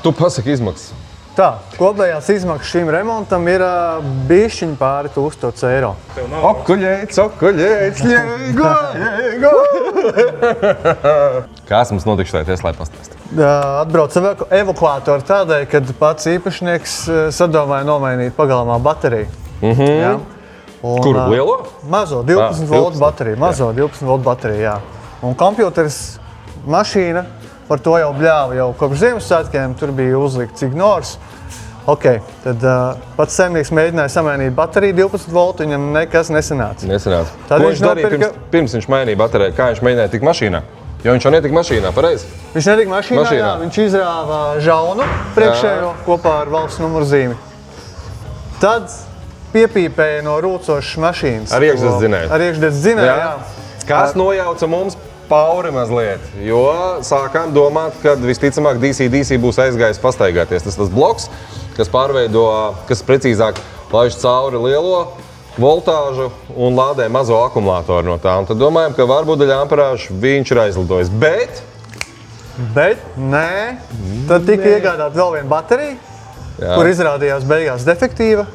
Tu pasaki izmaksas. Tā, kopējās izmaksas šim remontam ir bišķiņ pāri 1000 eiro. Okuļēts, ļēgo. Kas mums notiks šajā Teslā pastāstīt? Atbrauc evakuātori tādēļ, kad pats īpašnieks sadomāja nomainīt pagalmā bateriju. Jā. Kur, lielo? Mazo, 12 voltu bateriju. Mazo 12 voltu bateriju, jā. Un kompjuters, mašīna, par to jau bļāva jau kopš Ziemassvētkiem, tur bija uzlikts ignors. Ok, tad pats saimnieks mēģināja samainīt bateriju 12 voltu, viņam nekas nesanāca. Ko viņš darīja pirms viņš mainīja bateriju? Kā viņš mēģināja tikt mašīnā? Jo viņš jau netika mašīnā, pareizi? Viņš netika mašīnā. Jā, viņš izrāva žaunu priekšējo kopā ar valsts numuru zīmi. Tad piepīpēja no rūcošas mašīnas. Ar iekšdedzdzinēju. Ar iekšdedzdzinēju, jā. Kas nojauca mums pauri mazliet, jo sākām domāt, ka visticamāk DC būs aizgājis pastaigāties. Tas bloks, kas pārveido, kas precīzāk laiž cauri lielo voltāžu un lādē mazo akumulātoru no tā. Un tad domājam, ka varbūt daļa amperāžu viņš ir aizlidojis. Bet nē. Tad tika iegādāta vēl viena baterija, kur izrādījās beigās defektīva.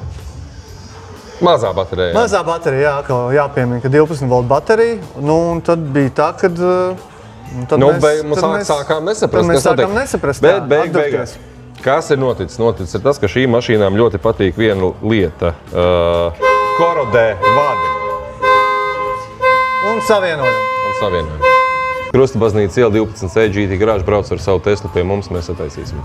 Mazā baterija. Mazā baterija, jā, jāpiemina, ka 12 voltu baterija. Nu, un tad bija tā, kad mēs sākām nesaprast, bet beigās. Kas ir noticis? Noticis ir tas, ka šīm mašīnām ļoti patīk viena lieta. Korodē vadi. Un savienojumi. Krustabaznīca iela 12 GT garāža brauc ar savu Teslu pie mums, mēs sataisīsim.